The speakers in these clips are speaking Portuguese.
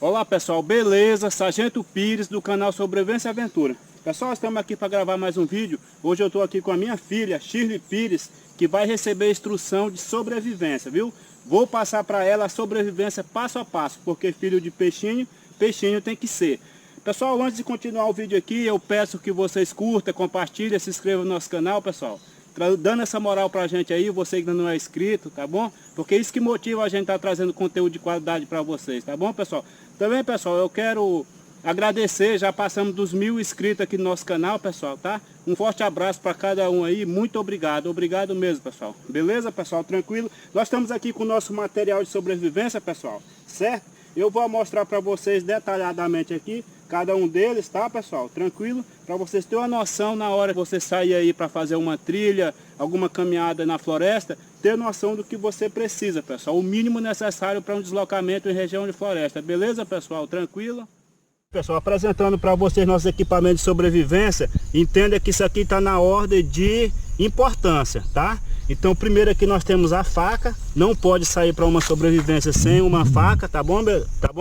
Olá pessoal, beleza? Sargento Pires do canal Sobrevivência e Aventura. Pessoal, estamos aqui para gravar mais um vídeo. Hoje eu estou aqui com a minha filha, Shirley Pires, que vai receber instrução de sobrevivência, viu? Vou passar para ela a sobrevivência passo a passo, porque filho de peixinho, peixinho tem que ser. Pessoal, antes de continuar o vídeo aqui, eu peço que vocês curtam, compartilhem, se inscrevam no nosso canal, pessoal. Dando essa moral pra gente aí, você que ainda não é inscrito, tá bom? Porque é isso que motiva a gente estar trazendo conteúdo de qualidade para vocês, tá bom, pessoal? Também, pessoal, eu quero agradecer, já passamos dos 1000 inscritos aqui no nosso canal, pessoal, tá? Um forte abraço para cada um aí, muito obrigado, obrigado mesmo, pessoal. Beleza, pessoal? Tranquilo? Nós estamos aqui com o nosso material de sobrevivência, pessoal, certo? Eu vou mostrar para vocês detalhadamente aqui, cada um deles, tá, pessoal? Tranquilo? Para vocês terem uma noção na hora que você sair aí para fazer uma trilha, alguma caminhada na floresta, ter noção do que você precisa, pessoal. O mínimo necessário para um deslocamento em região de floresta. Beleza, pessoal? Tranquilo? Pessoal, apresentando para vocês nossos equipamentos de sobrevivência, entenda que isso aqui está na ordem de importância, tá? Então, primeiro aqui nós temos a faca, não pode sair para uma sobrevivência sem uma faca, tá bom,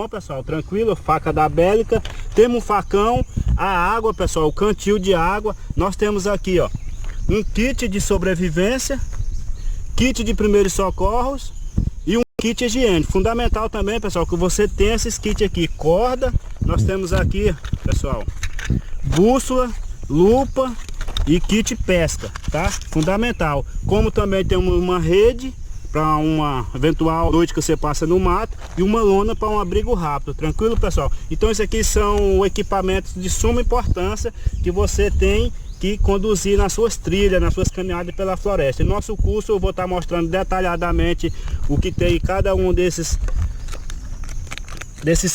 pessoal? Tranquilo, faca da Bélica. Temos um facão, a água, pessoal, o cantil de água. Nós temos aqui, ó, um kit de sobrevivência, kit de primeiros socorros e um kit higiênico. Fundamental também, pessoal, que você tenha esses kits aqui, corda. Nós temos aqui, pessoal, bússola, lupa e kit pesca, tá? Fundamental. Como também temos uma rede para uma eventual noite que você passa no mato e uma lona para um abrigo rápido. Tranquilo, pessoal? Então isso aqui são equipamentos de suma importância que você tem que conduzir nas suas trilhas, nas suas caminhadas pela floresta. Em nosso curso eu vou estar mostrando detalhadamente o que tem em cada um desses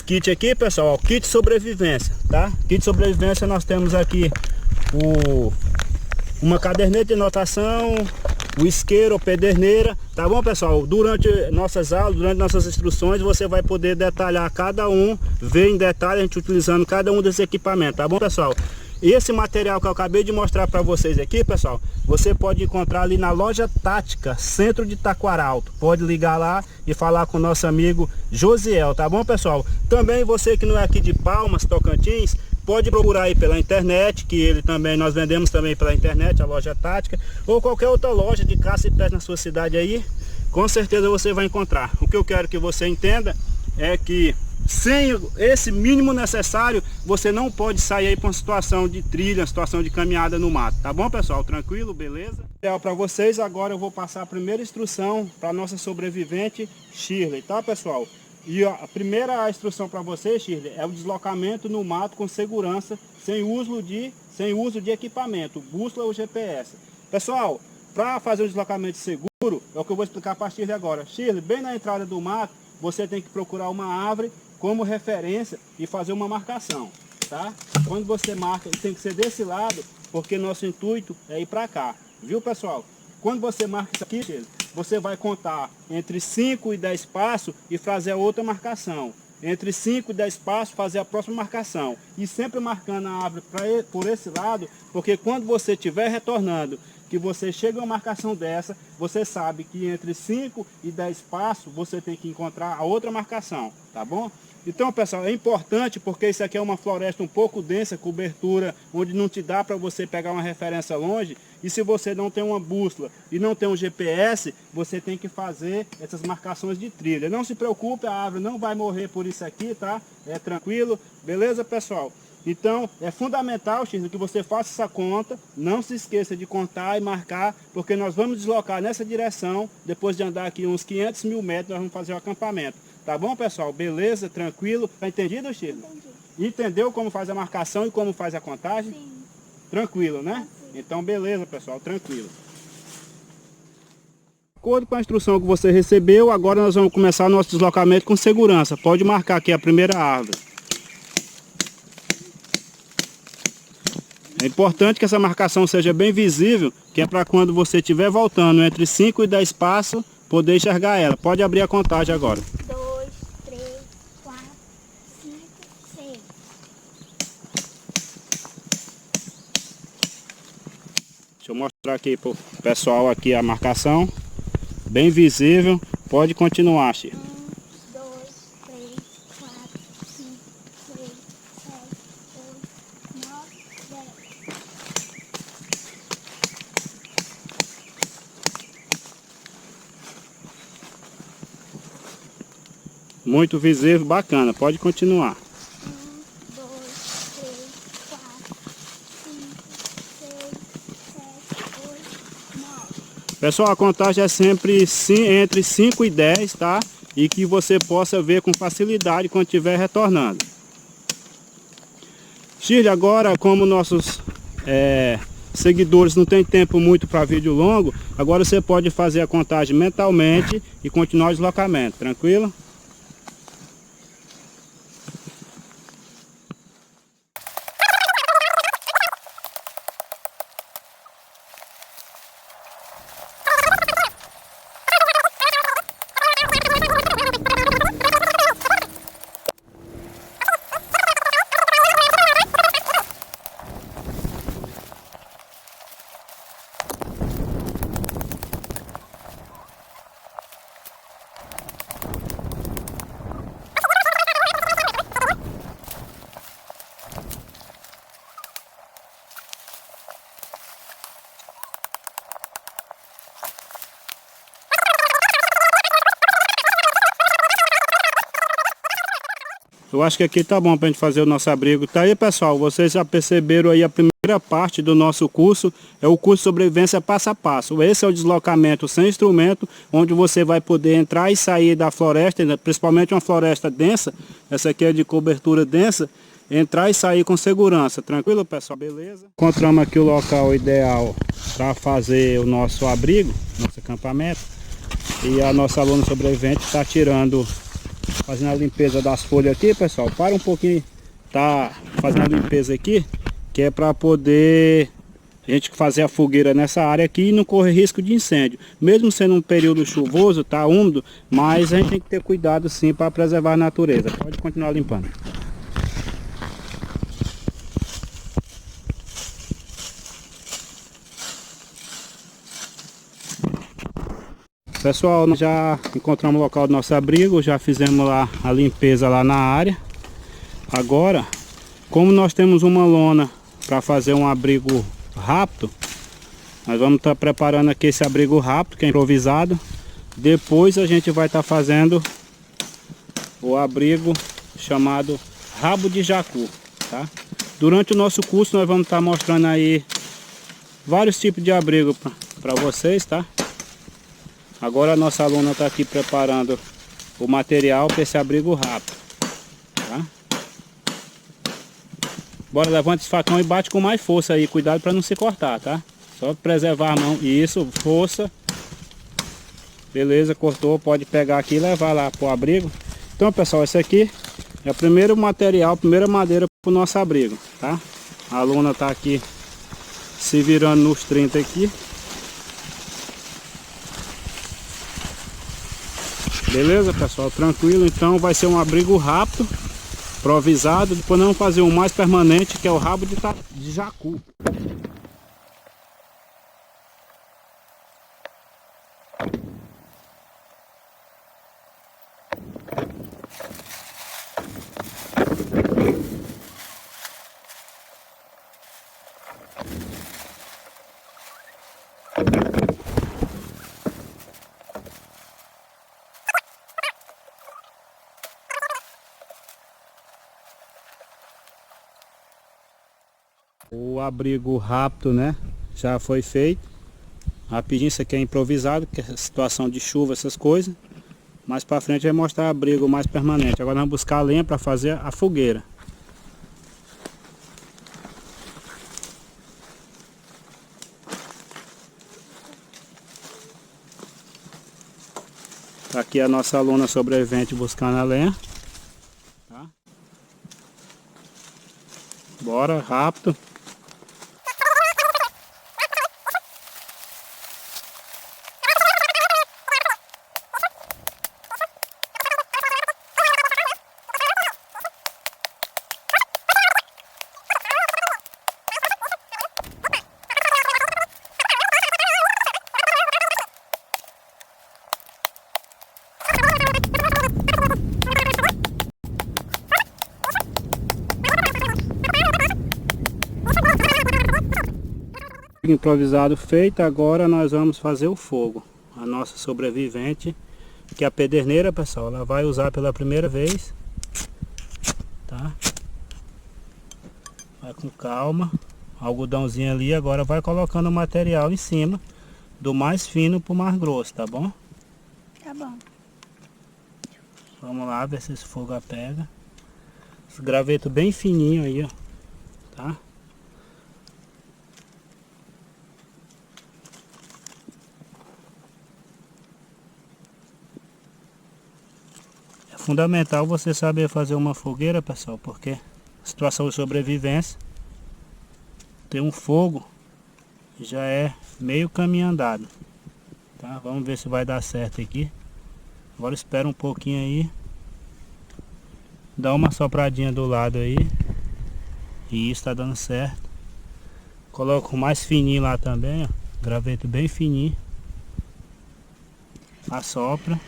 kits aqui, pessoal. Kit de sobrevivência, tá? Kit de sobrevivência nós temos aqui uma caderneta de anotação, o isqueiro, a pederneira, tá bom, pessoal? Durante nossas aulas, durante nossas instruções, você vai poder detalhar cada um, ver em detalhe a gente utilizando cada um desses equipamentos, tá bom, pessoal? Esse material que eu acabei de mostrar para vocês aqui, pessoal, você pode encontrar ali na loja Tática, centro de Taquaralto. Pode ligar lá e falar com o nosso amigo Josiel, tá bom, pessoal? Também você que não é aqui de Palmas, Tocantins, pode procurar aí pela internet, que ele também, nós vendemos também pela internet, a loja Tática, ou qualquer outra loja de caça e pesca na sua cidade aí, com certeza você vai encontrar. O que eu quero que você entenda é que sem esse mínimo necessário, você não pode sair aí para uma situação de trilha, uma situação de caminhada no mato, tá bom, pessoal? Tranquilo? Beleza? Para vocês, agora eu vou passar a primeira instrução para nossa sobrevivente Shirley, tá, pessoal? E a primeira instrução para você, Shirley, é o deslocamento no mato com segurança, sem uso de equipamento, bússola ou GPS. Pessoal, para fazer o deslocamento seguro, é o que eu vou explicar para a Shirley agora. Shirley, bem na entrada do mato, você tem que procurar uma árvore como referência e fazer uma marcação, tá? Quando você marca, tem que ser desse lado, porque nosso intuito é ir para cá, viu, pessoal? Quando você marca isso aqui, Shirley, você vai contar entre 5 e 10 passos e fazer a outra marcação. Entre 5 e 10 passos, fazer a próxima marcação. E sempre marcando a árvore por esse lado, porque quando você estiver retornando, que você chega a uma marcação dessa, você sabe que entre 5 e 10 passos, você tem que encontrar a outra marcação, tá bom? Então, pessoal, é importante porque isso aqui é uma floresta um pouco densa, cobertura, onde não te dá para você pegar uma referência longe. E se você não tem uma bússola e não tem um GPS, você tem que fazer essas marcações de trilha. Não se preocupe, a árvore não vai morrer por isso aqui, tá? É tranquilo, beleza, pessoal? Então, é fundamental, X, que você faça essa conta, não se esqueça de contar e marcar, porque nós vamos deslocar nessa direção, depois de andar aqui uns 500 mil metros, nós vamos fazer o acampamento. Tá bom, pessoal? Beleza? Tranquilo? Tá entendido, Chico? Entendi. Entendeu como faz a marcação e como faz a contagem? Sim. Tranquilo, né? Sim. Então, beleza, pessoal. Tranquilo. De acordo com a instrução que você recebeu, agora nós vamos começar o nosso deslocamento com segurança. Pode marcar aqui a primeira árvore. É importante que essa marcação seja bem visível, que é para quando você estiver voltando entre 5 e 10 passos, poder enxergar ela. Pode abrir a contagem agora. 2, 3, 4, 5, 6. Deixa eu mostrar aqui pro pessoal aqui a marcação. Bem visível. Pode continuar, Chico. 1, 2, 3, 4, 5, Muito visível, bacana. Pode continuar. 1, 2, 3, 4, 5, 6, 7, 8, 9. Pessoal, a contagem é sempre entre 5 e 10, tá? E que você possa ver com facilidade quando estiver retornando. Shirley, agora como nossos seguidores não tem tempo muito para vídeo longo, agora você pode fazer a contagem mentalmente e continuar o deslocamento, tranquilo? Eu acho que aqui tá bom pra gente fazer o nosso abrigo. Tá aí, pessoal, vocês já perceberam aí a primeira parte do nosso curso, é o curso de sobrevivência passo a passo. Esse é o deslocamento sem instrumento, onde você vai poder entrar e sair da floresta, principalmente uma floresta densa, essa aqui é de cobertura densa, entrar e sair com segurança. Tranquilo, pessoal? Beleza? Encontramos aqui o local ideal para fazer o nosso abrigo, nosso acampamento, e a nossa aluna sobrevivente está fazendo a limpeza das folhas aqui, pessoal. Para um pouquinho, tá fazendo a limpeza aqui, que é para poder a gente fazer a fogueira nessa área aqui e não correr risco de incêndio. Mesmo sendo um período chuvoso, tá úmido, mas a gente tem que ter cuidado sim para preservar a natureza. Pode continuar limpando. Pessoal, nós já encontramos o local do nosso abrigo, já fizemos lá a limpeza lá na área. Agora, como nós temos uma lona para fazer um abrigo rápido, nós vamos estar preparando aqui esse abrigo rápido, que é improvisado. Depois a gente vai estar fazendo o abrigo chamado rabo de jacu, tá? Durante o nosso curso nós vamos estar mostrando aí vários tipos de abrigo para vocês, tá? Agora a nossa aluna está aqui preparando o material para esse abrigo rápido, tá? Bora, levanta esse facão e bate com mais força aí, cuidado para não se cortar, tá? Só preservar a mão, isso, força. Beleza, cortou, pode pegar aqui e levar lá pro abrigo. Então, pessoal, esse aqui é o primeiro material, a primeira madeira para o nosso abrigo, tá? A aluna está aqui se virando nos 30 aqui. Beleza, pessoal? Tranquilo? Então vai ser um abrigo rápido, improvisado. Depois nós vamos fazer um mais permanente, que é o rabo de jacu. O abrigo rápido, né, já foi feito. Rapidinho, isso aqui é improvisado, que é situação de chuva, essas coisas. Mais para frente vai mostrar o abrigo mais permanente. Agora nós vamos buscar a lenha para fazer a fogueira. Tá aqui a nossa aluna sobrevivente buscando a lenha. Tá? Bora, rápido. Improvisado feito, agora nós vamos fazer o fogo. A nossa sobrevivente que a pederneira, pessoal, ela vai usar pela primeira vez, tá? Vai com calma, algodãozinho ali, agora vai colocando o material em cima, do mais fino pro mais grosso, tá bom? Tá bom. Vamos lá ver se esse fogo pega. Esse graveto bem fininho aí, ó, tá? É fundamental você saber fazer uma fogueira, pessoal, porque situação de sobrevivência, ter um fogo já é meio caminho andado, tá? Vamos ver se vai dar certo aqui. Agora espera um pouquinho aí, dá uma sopradinha do lado aí, e isso tá dando certo. Coloca o mais fininho lá também, ó, graveto bem fininho, assopra.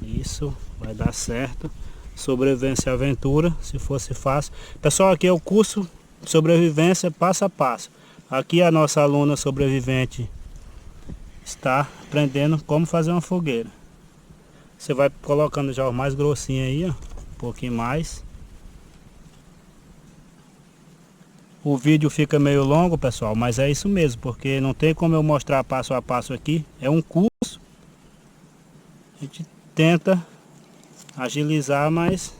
Isso vai dar certo. Sobrevivência e aventura, se fosse fácil. Pessoal, aqui é o curso sobrevivência passo a passo. Aqui a nossa aluna sobrevivente está aprendendo como fazer uma fogueira. Você vai colocando já o mais grossinho aí, ó, um pouquinho mais. O vídeo fica meio longo, pessoal, mas é isso mesmo, porque não tem como eu mostrar passo a passo aqui. É um curso. A gente tenta agilizar, mas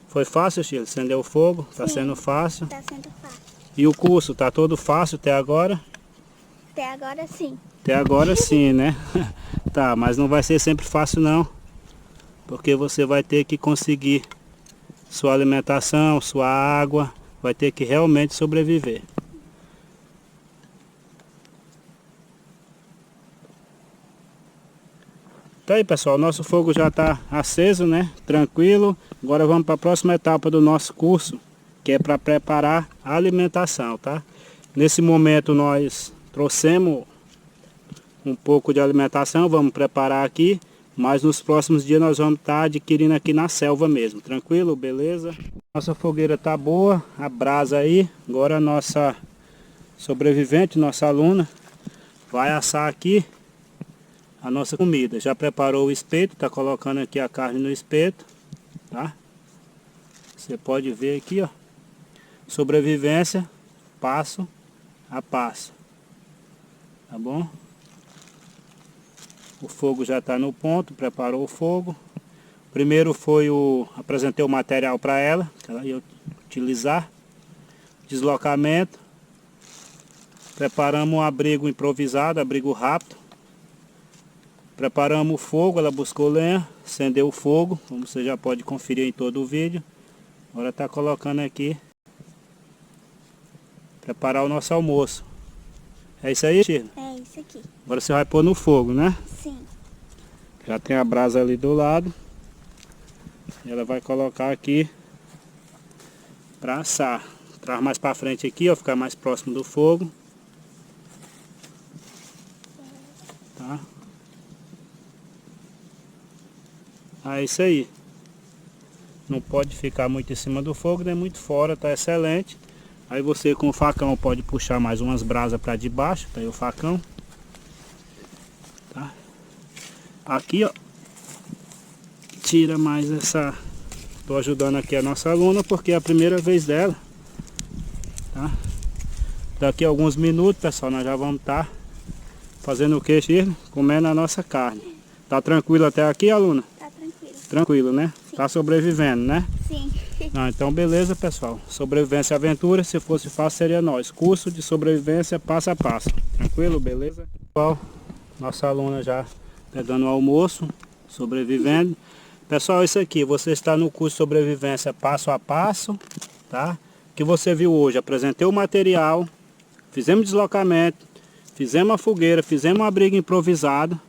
foi fácil, Sheila? Acendeu o fogo? Tá sendo fácil? Tá sendo fácil. E o curso, tá todo fácil até agora? Até agora sim. Até agora sim, né? Tá, mas não vai ser sempre fácil não, porque você vai ter que conseguir sua alimentação, sua água, vai ter que realmente sobreviver. Então aí, pessoal, nosso fogo já está aceso, né? Tranquilo. Agora vamos para a próxima etapa do nosso curso, que é para preparar a alimentação, tá? Nesse momento nós trouxemos um pouco de alimentação, vamos preparar aqui, mas nos próximos dias nós vamos estar adquirindo aqui na selva mesmo, tranquilo? Beleza? Nossa fogueira tá boa, a brasa aí. Agora a nossa sobrevivente, nossa aluna, vai assar aqui a nossa comida. Já preparou o espeto, tá colocando aqui a carne no espeto, tá? Você pode ver aqui, ó, sobrevivência passo a passo, tá bom? O fogo já está no ponto, preparou o fogo. Primeiro foi apresentei o material para ela, que ela ia utilizar. Deslocamento. Preparamos um abrigo improvisado, abrigo rápido. Preparamos o fogo, ela buscou lenha, acendeu o fogo, como você já pode conferir em todo o vídeo. Agora está colocando aqui, preparar o nosso almoço. É isso aí, Sheila? É isso aqui. Agora você vai pôr no fogo, né? Sim. Já tem a brasa ali do lado. E ela vai colocar aqui para assar. Traz mais para frente aqui, ó, ficar mais próximo do fogo. Tá? É isso aí. Não pode ficar muito em cima do fogo, nem muito fora, tá excelente. Aí você com o facão pode puxar mais umas brasas para debaixo, tá aí o facão. Tá? Aqui, ó, tira mais essa. Tô ajudando aqui a nossa aluna porque é a primeira vez dela, tá? Daqui a alguns minutos, pessoal, nós já vamos estar fazendo o que, Sheila? Comendo a nossa carne. Tá tranquilo até aqui, aluna? Tá tranquilo. Tranquilo, né? Sim. Tá sobrevivendo, né? Sim. Ah, então beleza, pessoal. Sobrevivência e aventura, se fosse fácil seria nós. Curso de sobrevivência passo a passo. Tranquilo, beleza? Pessoal, nossa aluna já pegando o almoço, sobrevivendo. Pessoal, isso aqui, você está no curso de sobrevivência passo a passo, tá? Que você viu hoje, apresentei o material, fizemos deslocamento, fizemos a fogueira, fizemos um abrigo improvisado,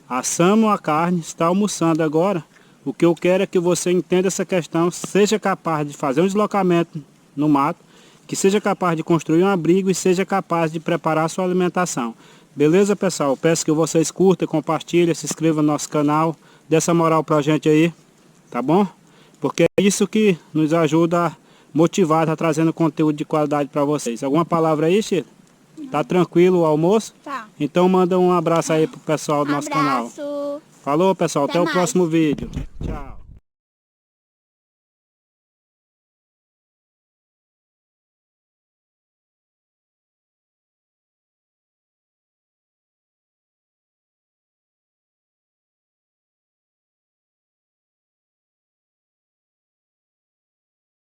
assamos a carne, está almoçando agora. O que eu quero é que você entenda essa questão, seja capaz de fazer um deslocamento no mato, que seja capaz de construir um abrigo e seja capaz de preparar a sua alimentação. Beleza, pessoal? Peço que vocês curtam, compartilhem, se inscrevam no nosso canal, dê essa moral pra gente aí, tá bom? Porque é isso que nos ajuda motivado, tá trazendo conteúdo de qualidade para vocês. Alguma palavra aí, Sheila? Tá tranquilo o almoço? Tá. Então manda um abraço aí pro pessoal do nosso canal. Abraço. Falou, pessoal. Até o mais. próximo vídeo. Tchau.